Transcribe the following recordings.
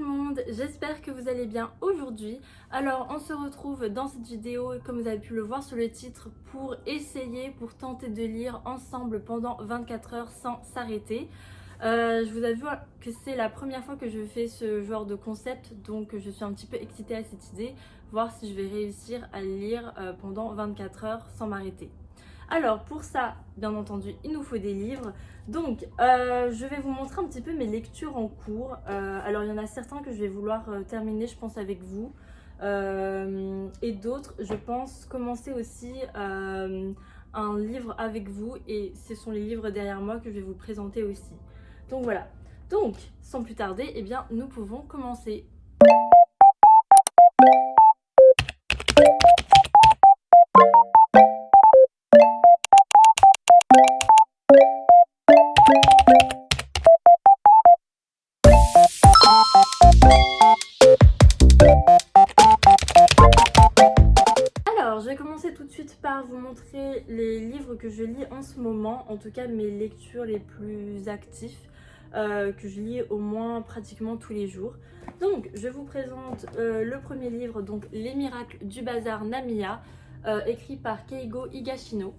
le monde, j'espère que vous allez bien aujourd'hui. Alors on se retrouve dans cette vidéo, comme vous avez pu le voir sur le titre, pour tenter de lire ensemble pendant 24 heures sans s'arrêter. Je vous avoue que c'est la première fois que je fais ce genre de concept, donc je suis un petit peu excitée à cette idée, voir si je vais réussir à lire pendant 24 heures sans m'arrêter. Alors pour ça, bien entendu, il nous faut des livres. Donc je vais vous montrer un petit peu mes lectures en cours. Alors il y en a certains que je vais vouloir terminer, je pense, avec vous. Et d'autres, je pense commencer aussi un livre avec vous. Et ce sont les livres derrière moi que je vais vous présenter aussi. Donc voilà. Donc, sans plus tarder, eh bien, nous pouvons commencer. Alors, je vais commencer tout de suite par vous montrer les livres que je lis en ce moment, en tout cas mes lectures les plus actives, que je lis au moins pratiquement tous les jours. Donc, je vous présente le premier livre, donc Les Miracles du Bazar Namiya, écrit par Keigo Higashino.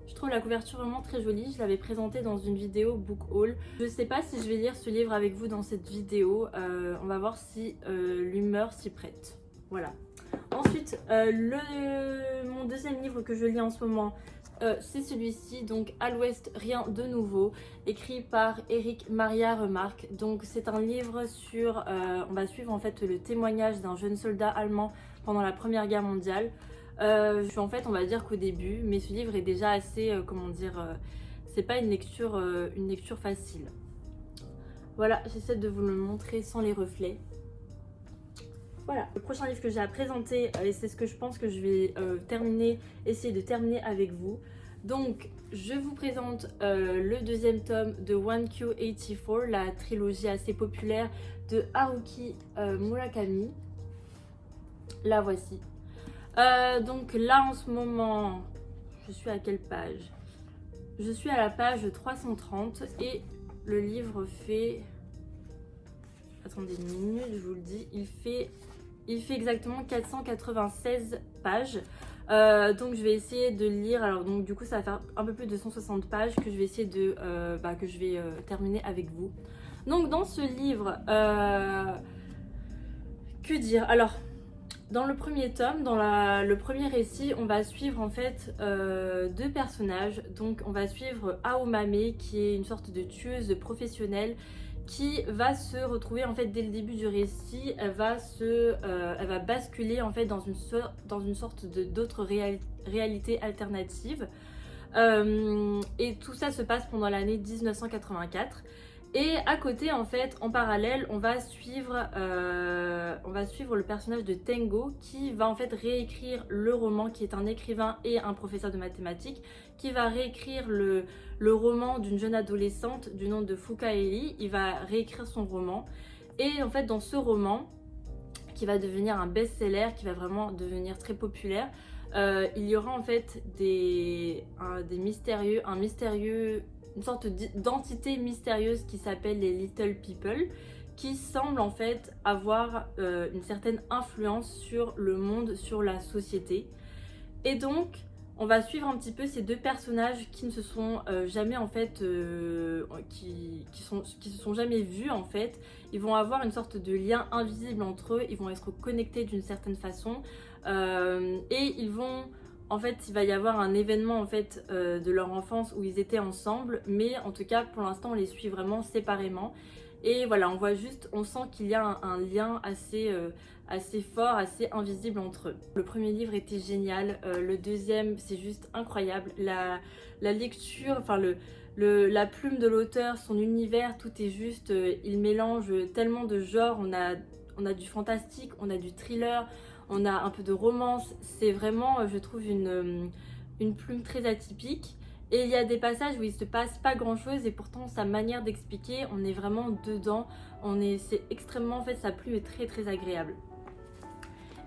Je trouve la couverture vraiment très jolie, je l'avais présentée dans une vidéo book haul. Je ne sais pas si je vais lire ce livre avec vous dans cette vidéo, on va voir si l'humeur s'y prête. Voilà. Ensuite, mon deuxième livre que je lis en ce moment, c'est celui-ci, donc À l'Ouest, rien de nouveau, écrit par Éric Maria Remarque. Donc c'est un livre sur, on va suivre en fait le témoignage d'un jeune soldat allemand pendant la Première Guerre mondiale. Je suis en fait, on va dire qu'au début, mais ce livre est déjà assez, comment dire, c'est pas une lecture facile. Voilà, j'essaie de vous le montrer sans les reflets. Voilà, le prochain livre que j'ai à présenter, et c'est ce que je pense que je vais essayer de terminer avec vous. Donc, je vous présente le deuxième tome de 1Q84, la trilogie assez populaire de Haruki Murakami. La voici. Donc là, en ce moment, je suis à quelle page? Je suis à la page 330 et le livre fait... Attendez une minute, je vous le dis. Il fait exactement 496 pages. Donc je vais essayer de lire. Alors donc du coup ça va faire un peu plus de 160 pages que je vais essayer de terminer avec vous. Donc dans ce livre, que dire? Alors dans le premier tome, dans le premier récit, on va suivre en fait deux personnages. Donc on va suivre Aomame qui est une sorte de tueuse professionnelle qui va se retrouver en fait dès le début du récit, elle va basculer en fait dans une sorte d'autre réalité alternative. Et tout ça se passe pendant l'année 1984. Et à côté, en fait, en parallèle, on va suivre le personnage de Tengo qui va en fait réécrire le roman, qui est un écrivain et un professeur de mathématiques, qui va réécrire le roman d'une jeune adolescente du nom de Fukaeri. Il va réécrire son roman. Et en fait, dans ce roman, qui va devenir un best-seller, qui va vraiment devenir très populaire, il y aura en fait une sorte d'entité mystérieuse qui s'appelle les Little People, qui semble en fait avoir une certaine influence sur le monde, sur la société. Et donc, on va suivre un petit peu ces deux personnages qui ne se sont jamais en fait, qui se sont jamais vus en fait. Ils vont avoir une sorte de lien invisible entre eux, ils vont être connectés d'une certaine façon et ils vont... En fait, il va y avoir un événement en fait de leur enfance où ils étaient ensemble, mais en tout cas, pour l'instant, on les suit vraiment séparément. Et voilà, on sent qu'il y a un lien assez fort, assez invisible entre eux. Le premier livre était génial, le deuxième, c'est juste incroyable. La lecture, enfin la plume de l'auteur, son univers, tout est juste, il mélange tellement de genres. On a du fantastique, on a du thriller, on a un peu de romance. C'est vraiment, je trouve, une plume très atypique. Et il y a des passages où il se passe pas grand chose et pourtant sa manière d'expliquer, on est vraiment dedans. C'est extrêmement, en fait, sa plume est très très agréable.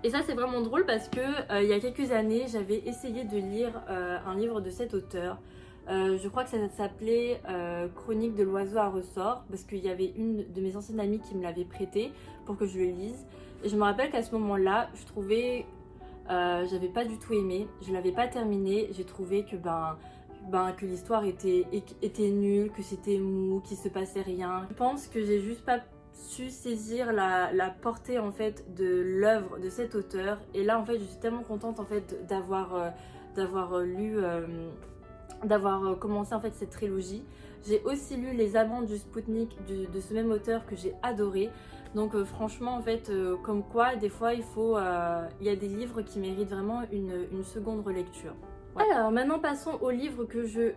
Et ça c'est vraiment drôle parce que il y a quelques années, j'avais essayé de lire un livre de cet auteur. Je crois que ça s'appelait Chronique de l'oiseau à ressort parce qu'il y avait une de mes anciennes amies qui me l'avait prêté pour que je le lise. Et je me rappelle qu'à ce moment-là, je trouvais, j'avais pas du tout aimé, je l'avais pas terminé, j'ai trouvé que que l'histoire était nulle, que c'était mou, qu'il se passait rien. Je pense que j'ai juste pas su saisir la portée en fait de l'œuvre de cet auteur. Et là en fait je suis tellement contente en fait d'avoir lu, d'avoir commencé en fait cette trilogie. J'ai aussi lu Les Amants du Spoutnik de ce même auteur que j'ai adoré. Donc franchement en fait comme quoi des fois il y a des livres qui méritent vraiment une seconde relecture. Ouais. Alors maintenant passons au livre que j'ai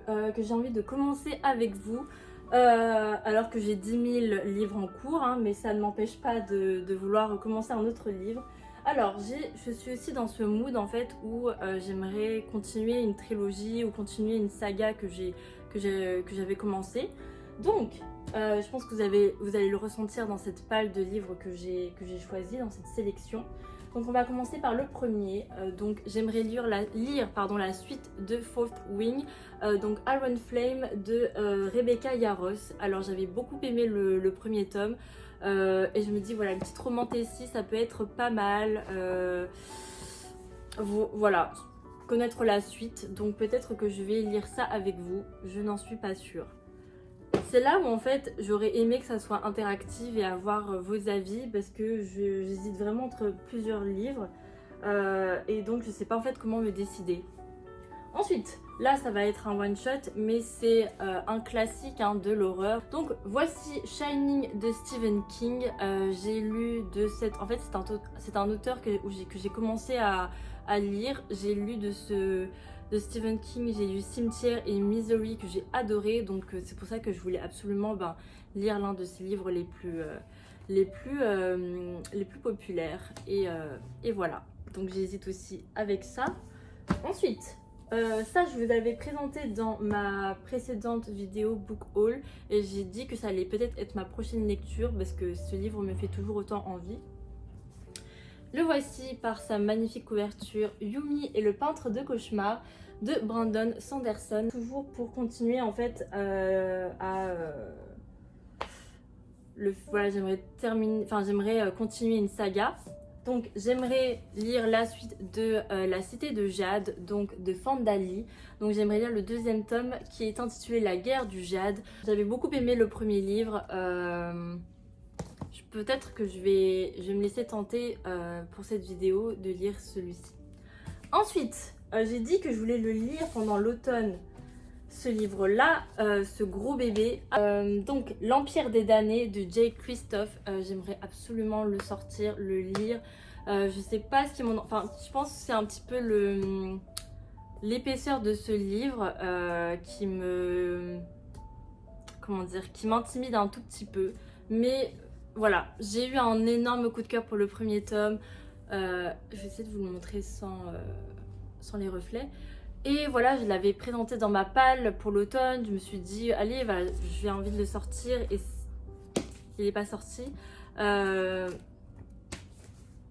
envie de commencer avec vous. Alors que j'ai 10 000 livres en cours, hein, mais ça ne m'empêche pas de vouloir commencer un autre livre. Alors je suis aussi dans ce mood en fait où j'aimerais continuer une trilogie ou continuer une saga que j'avais commencé. Donc je pense que vous allez le ressentir dans cette pile de livres que j'ai choisi, dans cette sélection. Donc on va commencer par le premier. Donc j'aimerais lire la suite de Fourth Wing, donc Iron Flame de Rebecca Yarros. Alors j'avais beaucoup aimé le premier tome et je me dis voilà, une petite romantécie ça peut être pas mal. Voilà, connaître la suite. Donc peut-être que je vais lire ça avec vous, je n'en suis pas sûre. C'est là où en fait j'aurais aimé que ça soit interactif et avoir vos avis parce que j'hésite vraiment entre plusieurs livres et donc je sais pas en fait comment me décider. Ensuite, là ça va être un one shot mais c'est un classique hein, de l'horreur. Donc voici Shining de Stephen King. J'ai lu de cette... En fait c'est un auteur que j'ai commencé à lire. J'ai lu de Stephen King, j'ai lu Cimetière et Misery que j'ai adoré, donc c'est pour ça que je voulais absolument lire l'un de ses livres les plus populaires et voilà, donc j'hésite aussi avec ça. Ensuite ça je vous avais présenté dans ma précédente vidéo book haul et j'ai dit que ça allait peut-être être ma prochaine lecture parce que ce livre me fait toujours autant envie. Le voici par sa magnifique couverture, Yumi et le peintre de cauchemars de Brandon Sanderson. Toujours pour continuer en fait voilà, j'aimerais continuer une saga. Donc j'aimerais lire la suite de La Cité de Jade, donc de Fandali. Donc j'aimerais lire le deuxième tome qui est intitulé La Guerre du Jade. J'avais beaucoup aimé le premier livre. Peut-être que je vais me laisser tenter pour cette vidéo de lire celui-ci. Ensuite, j'ai dit que je voulais le lire pendant l'automne, ce livre-là, ce gros bébé. Donc, L'Empire des damnés de Jake Christophe. J'aimerais absolument le sortir, le lire. Je sais pas ce qui m'en... Enfin, je pense que c'est un petit peu l'épaisseur de ce livre qui me... Comment dire, qui m'intimide un tout petit peu. Mais... Voilà, j'ai eu un énorme coup de cœur pour le premier tome. Je vais essayer de vous le montrer sans les reflets. Et voilà, je l'avais présenté dans ma palle pour l'automne. Je me suis dit, allez, j'ai envie de le sortir. Et il n'est pas sorti.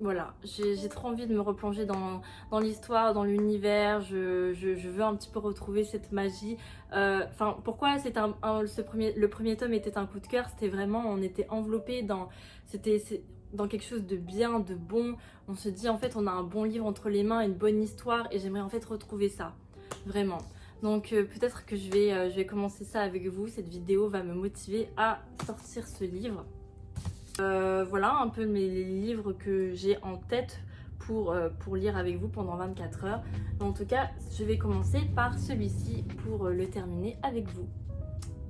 Voilà, j'ai trop envie de me replonger dans l'histoire, dans l'univers. Je veux un petit peu retrouver cette magie. Enfin, pourquoi le premier tome était un coup de cœur? C'était vraiment, on était enveloppé dans quelque chose de bien, de bon. On se dit en fait, on a un bon livre entre les mains, une bonne histoire, et j'aimerais en fait retrouver ça, vraiment. Donc peut-être que je vais commencer ça avec vous. Cette vidéo va me motiver à sortir ce livre. Voilà un peu les livres que j'ai en tête pour lire avec vous pendant 24 heures. Mais en tout cas, je vais commencer par celui-ci pour le terminer avec vous.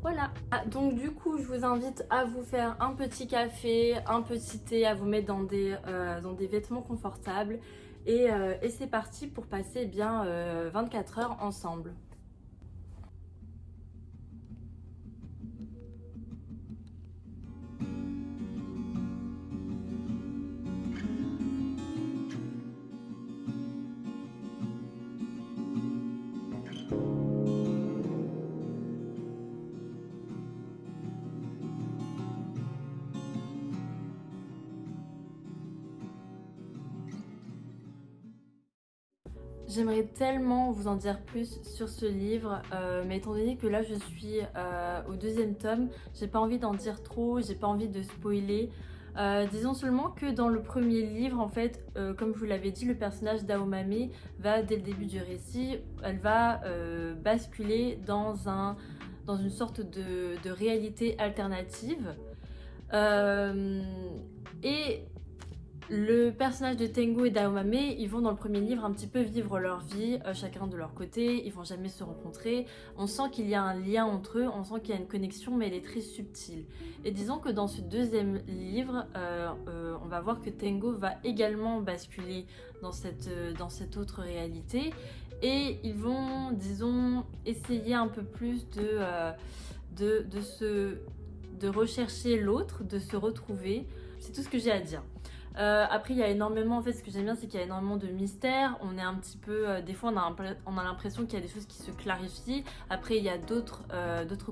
Voilà. Donc du coup, je vous invite à vous faire un petit café, un petit thé, à vous mettre dans des vêtements confortables. Et c'est parti pour passer bien 24 heures ensemble. J'aimerais tellement vous en dire plus sur ce livre, mais étant donné que là je suis au deuxième tome, j'ai pas envie d'en dire trop, j'ai pas envie de spoiler. Disons seulement que dans le premier livre, en fait, comme je vous l'avais dit, le personnage d'Aomame va, dès le début du récit, elle va basculer dans une sorte de réalité alternative. Et le personnage de Tengo et d'Aomame, ils vont dans le premier livre un petit peu vivre leur vie, chacun de leur côté, ils vont jamais se rencontrer. On sent qu'il y a un lien entre eux, on sent qu'il y a une connexion, mais elle est très subtile. Et disons que dans ce deuxième livre, on va voir que Tengo va également basculer dans cette autre réalité. Et ils vont, disons, essayer un peu plus de rechercher l'autre, de se retrouver. C'est tout ce que j'ai à dire. Après, il y a énormément, en fait, ce que j'aime bien, c'est qu'il y a énormément de mystères. On est un petit peu, des fois, on a l'impression qu'il y a des choses qui se clarifient. Après, il y a d'autres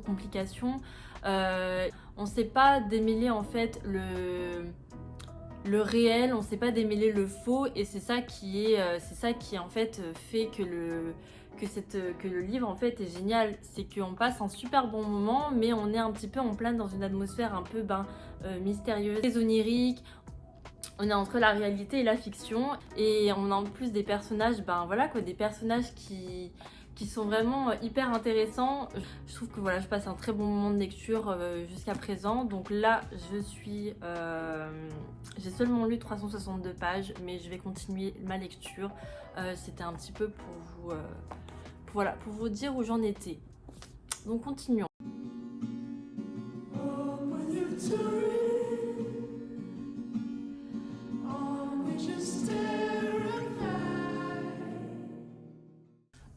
complications. On ne sait pas démêler, en fait, le réel, on ne sait pas démêler le faux, et c'est ça qui en fait fait que le livre en fait est génial. C'est qu'on passe un super bon moment, mais on est un petit peu en plein dans une atmosphère un peu mystérieuse, très onirique. On est entre la réalité et la fiction, et on a en plus des personnages, voilà quoi, des personnages qui sont vraiment hyper intéressants. Je trouve que voilà, je passe un très bon moment de lecture jusqu'à présent. Donc là, j'ai seulement lu 362 pages, mais je vais continuer ma lecture. C'était un petit peu pour vous dire où j'en étais. Donc continuons.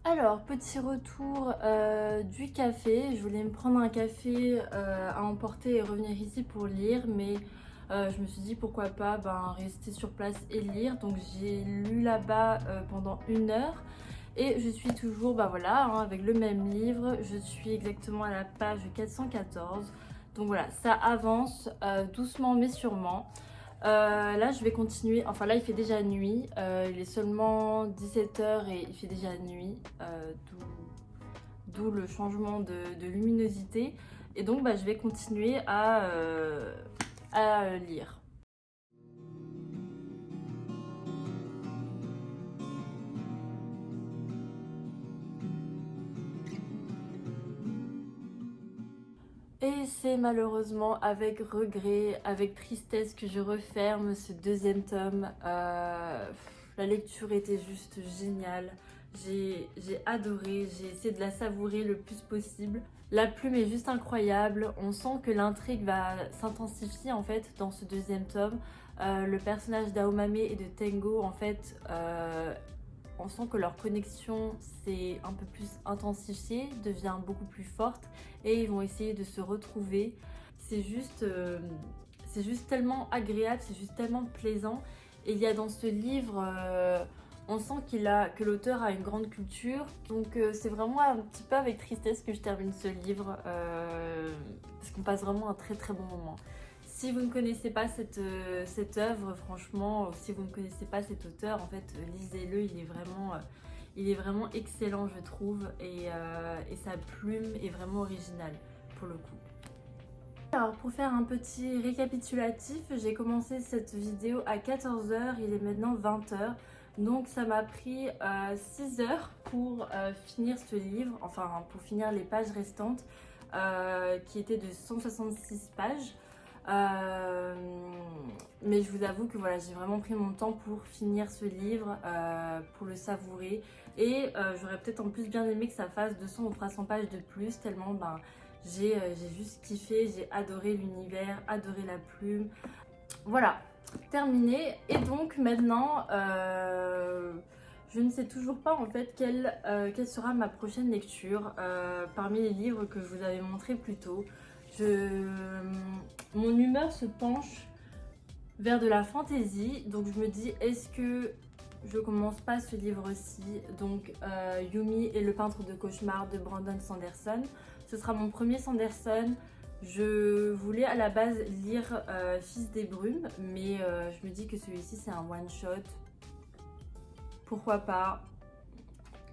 Alors, petit retour du café. Je voulais me prendre un café à emporter et revenir ici pour lire, mais je me suis dit pourquoi pas rester sur place et lire. Donc j'ai lu là-bas pendant 1 heure et je suis toujours voilà, avec le même livre. Je suis exactement à la page 414. Donc voilà, ça avance doucement mais sûrement. Là je vais continuer, enfin là il fait déjà nuit, il est seulement 17 h et il fait déjà nuit, d'où le changement de luminosité, et donc je vais continuer à lire. Et c'est malheureusement avec regret, avec tristesse que je referme ce deuxième tome. La lecture était juste géniale. J'ai adoré, j'ai essayé de la savourer le plus possible. La plume est juste incroyable. On sent que l'intrigue va s'intensifier en fait dans ce deuxième tome. Le personnage d'Aomame et de Tengo, en fait, on sent que leur connexion s'est un peu plus intensifiée, devient beaucoup plus forte, et ils vont essayer de se retrouver. C'est juste tellement agréable, c'est juste tellement plaisant. Et il y a dans ce livre, on sent que l'auteur a une grande culture. Donc c'est vraiment un petit peu avec tristesse que je termine ce livre, parce qu'on passe vraiment un très très bon moment. Si vous ne connaissez pas cette œuvre, franchement, si vous ne connaissez pas cet auteur, en fait, lisez-le, il est vraiment excellent, je trouve, et sa plume est vraiment originale, pour le coup. Alors, pour faire un petit récapitulatif, j'ai commencé cette vidéo à 14 h, il est maintenant 20 h. Donc ça m'a pris 6 heures pour finir ce livre, enfin pour finir les pages restantes, qui étaient de 166 pages. Mais je vous avoue que voilà, j'ai vraiment pris mon temps pour finir ce livre, pour le savourer, et j'aurais peut-être en plus bien aimé que ça fasse 200 ou 300 pages de plus, tellement j'ai juste kiffé, j'ai adoré l'univers, adoré la plume. Voilà, terminé. Et donc maintenant je ne sais toujours pas en fait quelle sera ma prochaine lecture parmi les livres que je vous avais montré plus tôt. Mon humeur se penche vers de la fantaisie, donc je me dis, est-ce que je commence pas ce livre-ci, donc Yumi et le peintre de cauchemars de Brandon Sanderson. Ce sera mon premier Sanderson. Je voulais à la base lire Fils des brumes, mais je me dis que celui-ci c'est un one-shot. Pourquoi pas?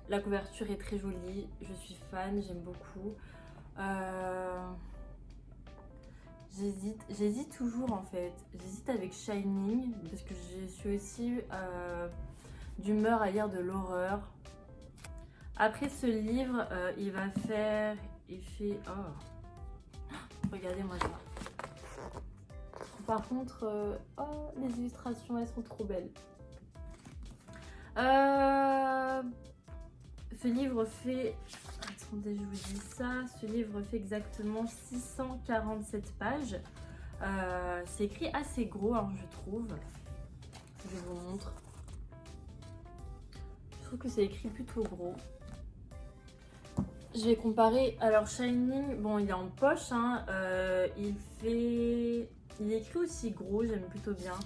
La couverture est très jolie, je suis fan, j'aime beaucoup. J'hésite toujours en fait. J'hésite avec Shining parce que je suis aussi d'humeur à lire de l'horreur. Après ce livre, il fait... Oh, regardez-moi ça. Par contre, oh, les illustrations, elles sont trop belles. Ce livre fait... Attendez, je vous dis ça. Ce livre fait exactement 647 pages. C'est écrit assez gros, hein, je trouve. Je vous montre. Je trouve que c'est écrit plutôt gros. Je vais comparer. Alors, Shining, bon, il est en poche. Hein, il est écrit aussi gros, j'aime plutôt bien.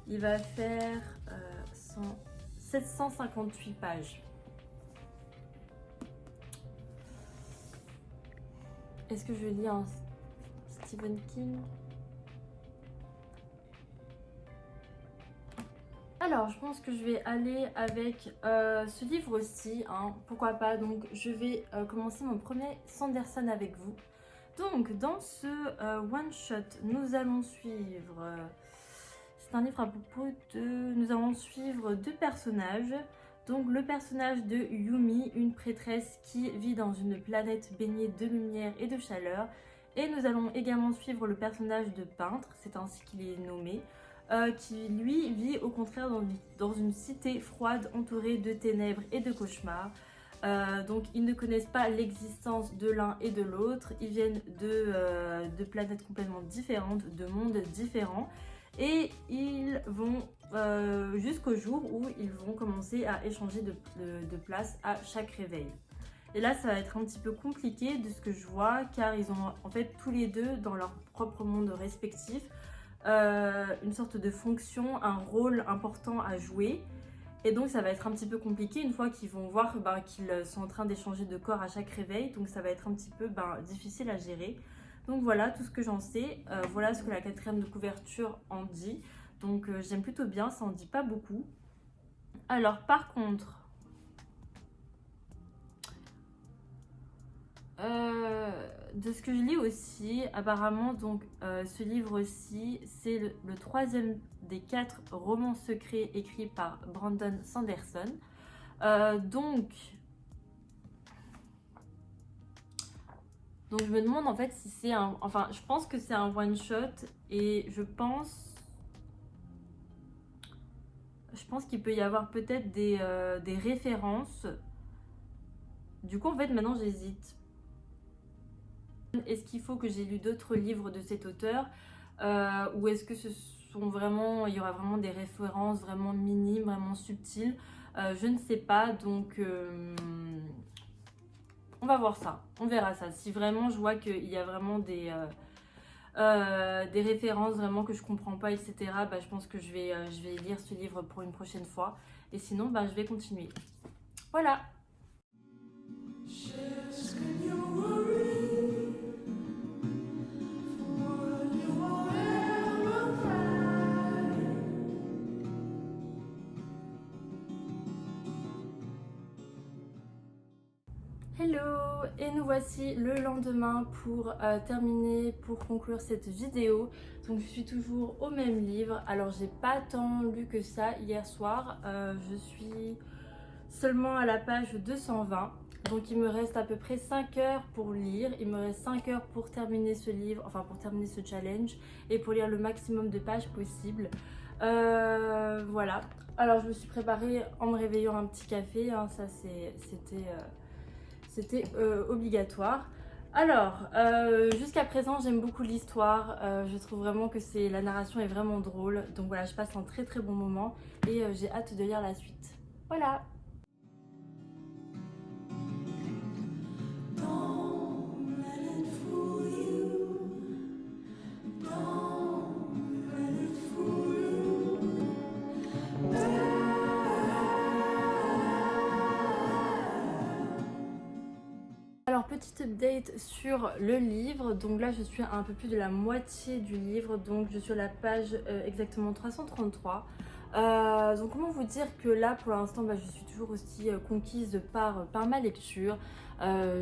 Il va faire 758 pages. Est-ce que je lis un Stephen King? Alors, je pense que je vais aller avec ce livre aussi, hein, pourquoi pas. Donc, je vais commencer mon premier Sanderson avec vous. Donc, dans ce one-shot, nous allons suivre... c'est un livre à propos de... Nous allons suivre deux personnages. Donc, le personnage de Yumi, une prêtresse qui vit dans une planète baignée de lumière et de chaleur. Et nous allons également suivre le personnage de peintre, c'est ainsi qu'il est nommé, qui lui vit au contraire dans une cité froide entourée de ténèbres et de cauchemars. Donc ils ne connaissent pas l'existence de l'un et de l'autre, ils viennent de planètes complètement différentes, de mondes différents, et ils vont jusqu'au jour où ils vont commencer à échanger de place à chaque réveil. Et là ça va être un petit peu compliqué de ce que je vois, car ils ont en fait tous les deux dans leur propre monde respectif une sorte de fonction, un rôle important à jouer. Et donc ça va être un petit peu compliqué une fois qu'ils vont voir qu'ils sont en train d'échanger de corps à chaque réveil. Donc ça va être un petit peu difficile à gérer. Donc voilà tout ce que j'en sais. Voilà ce que la quatrième de couverture en dit. Donc j'aime plutôt bien, ça en dit pas beaucoup. Alors par contre... de ce que je lis aussi, apparemment, donc ce livre-ci, c'est le troisième des 4 romans secrets écrits par Brandon Sanderson. Donc je me demande en fait si c'est un... Enfin, je pense que c'est un one-shot et je pense qu'il peut y avoir peut-être des références. Du coup, en fait, maintenant, j'hésite. Est-ce qu'il faut que j'ai lu d'autres livres de cet auteur ou est-ce que il y aura vraiment des références vraiment minimes, vraiment subtiles, je ne sais pas, donc on va voir ça, on verra ça. Si vraiment je vois qu'il y a vraiment des références vraiment que je comprends pas, etc., je pense que je vais lire ce livre pour une prochaine fois, et sinon je vais continuer. Voilà. Hello, et nous voici le lendemain pour conclure cette vidéo. Donc je suis toujours au même livre. Alors j'ai pas tant lu que ça hier soir, je suis seulement à la page 220. Donc il me reste à peu près 5 heures pour lire, il me reste 5 heures pour terminer ce livre, enfin pour terminer ce challenge et pour lire le maximum de pages possible. Voilà, alors je me suis préparée en me réveillant un petit café, hein, ça c'était obligatoire. Alors, jusqu'à présent, j'aime beaucoup l'histoire. Je trouve vraiment que la narration est vraiment drôle. Donc voilà, je passe un très très bon moment et j'ai hâte de lire la suite. Voilà. Alors petite update sur le livre, donc là je suis à un peu plus de la moitié du livre, donc je suis à la page exactement 333. Donc comment vous dire que là pour l'instant je suis toujours aussi conquise par ma lecture.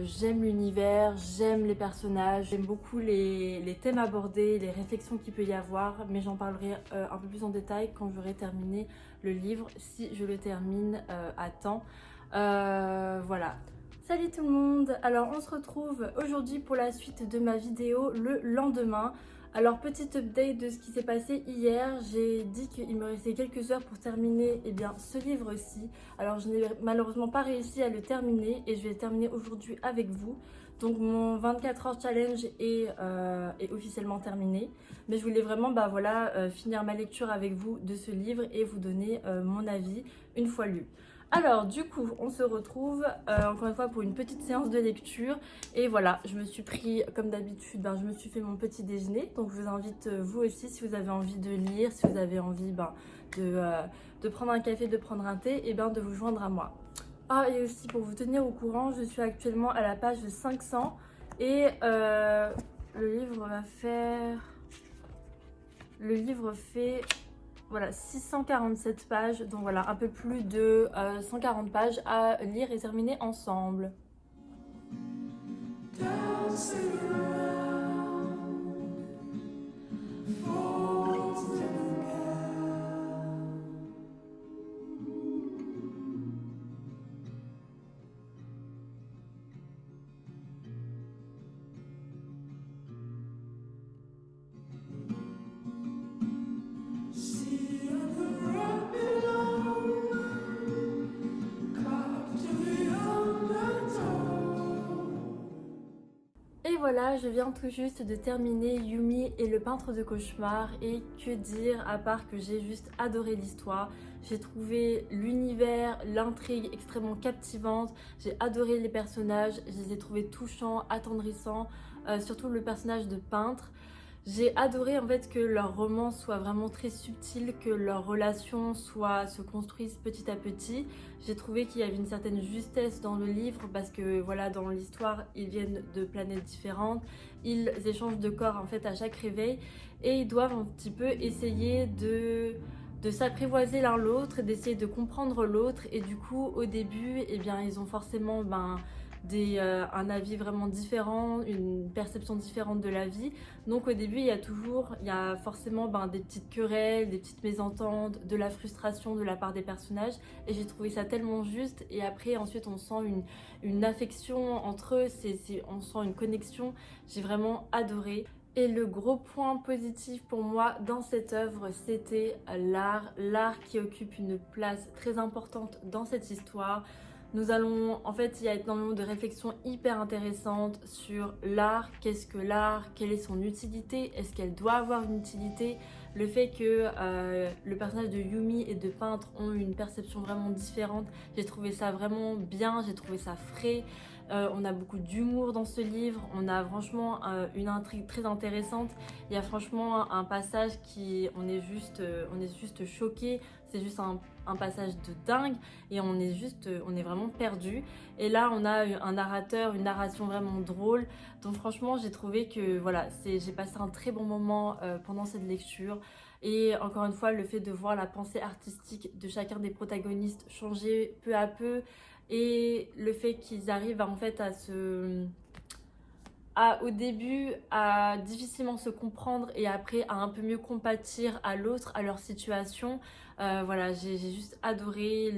J'aime l'univers, j'aime les personnages, j'aime beaucoup les thèmes abordés, les réflexions qu'il peut y avoir, mais j'en parlerai un peu plus en détail quand j'aurai terminé le livre, si je le termine à temps. Voilà. Salut tout le monde, alors on se retrouve aujourd'hui pour la suite de ma vidéo le lendemain. Alors petite update de ce qui s'est passé hier, j'ai dit qu'il me restait quelques heures pour terminer ce livre-ci. Alors je n'ai malheureusement pas réussi à le terminer et je vais le terminer aujourd'hui avec vous. Donc mon 24 heures challenge est officiellement terminé. Mais je voulais vraiment finir ma lecture avec vous de ce livre et vous donner mon avis une fois lu. Alors du coup on se retrouve encore une fois pour une petite séance de lecture et voilà, je me suis pris comme d'habitude, je me suis fait mon petit déjeuner, donc je vous invite vous aussi si vous avez envie de lire, si vous avez envie de prendre un café, de prendre un thé, et de vous joindre à moi. Ah, et aussi pour vous tenir au courant, je suis actuellement à la page 500 et le livre fait voilà, 647 pages, donc voilà, un peu plus de 140 pages à lire et terminer ensemble. Et voilà, je viens tout juste de terminer Yumi et le peintre de cauchemars, et que dire à part que j'ai juste adoré l'histoire. J'ai trouvé l'univers, l'intrigue extrêmement captivante, j'ai adoré les personnages, je les ai trouvés touchants, attendrissants, surtout le personnage de peintre. J'ai adoré en fait que leur roman soit vraiment très subtil, que leurs relations se construisent petit à petit. J'ai trouvé qu'il y avait une certaine justesse dans le livre parce que voilà, dans l'histoire, ils viennent de planètes différentes, ils échangent de corps en fait à chaque réveil et ils doivent un petit peu essayer de s'apprivoiser l'un l'autre, d'essayer de comprendre l'autre, et du coup au début ils ont forcément un avis vraiment différent, une perception différente de la vie. Donc au début, il y a forcément des petites querelles, des petites mésententes, de la frustration de la part des personnages. Et j'ai trouvé ça tellement juste. Et après, ensuite, on sent une affection entre eux, on sent une connexion. J'ai vraiment adoré. Et le gros point positif pour moi dans cette œuvre, c'était l'art qui occupe une place très importante dans cette histoire. En fait, il y a énormément de réflexions hyper intéressantes sur l'art. Qu'est-ce que l'art? Quelle est son utilité? Est-ce qu'elle doit avoir une utilité? Le fait que le personnage de Yumi et de peintre ont une perception vraiment différente, j'ai trouvé ça vraiment bien, j'ai trouvé ça frais. On a beaucoup d'humour dans ce livre, on a franchement une intrigue très intéressante. Il y a franchement un passage on est juste choqué, c'est juste un passage de dingue et on est vraiment perdu. Et là on a un narrateur, une narration vraiment drôle. Donc franchement j'ai trouvé que voilà, j'ai passé un très bon moment pendant cette lecture. Et encore une fois, le fait de voir la pensée artistique de chacun des protagonistes changer peu à peu, et le fait qu'ils arrivent au début à difficilement se comprendre et après à un peu mieux compatir à l'autre, à leur situation. Voilà, j'ai juste adoré.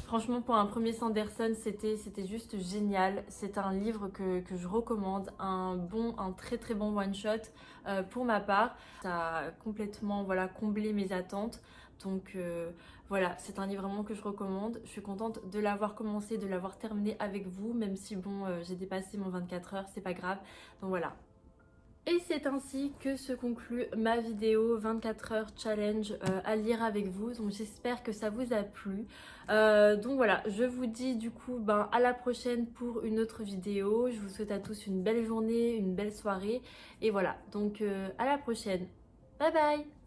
Franchement, pour un premier Sanderson, c'était juste génial. C'est un livre que je recommande, un très très bon one-shot pour ma part. Ça a complètement comblé mes attentes. Donc voilà, c'est un livre vraiment que je recommande. Je suis contente de l'avoir commencé, de l'avoir terminé avec vous, même si j'ai dépassé mon 24 heures, c'est pas grave. Donc voilà. Et c'est ainsi que se conclut ma vidéo 24 heures challenge à lire avec vous. Donc j'espère que ça vous a plu. Donc voilà, je vous dis du coup à la prochaine pour une autre vidéo. Je vous souhaite à tous une belle journée, une belle soirée. Et voilà, donc à la prochaine. Bye bye!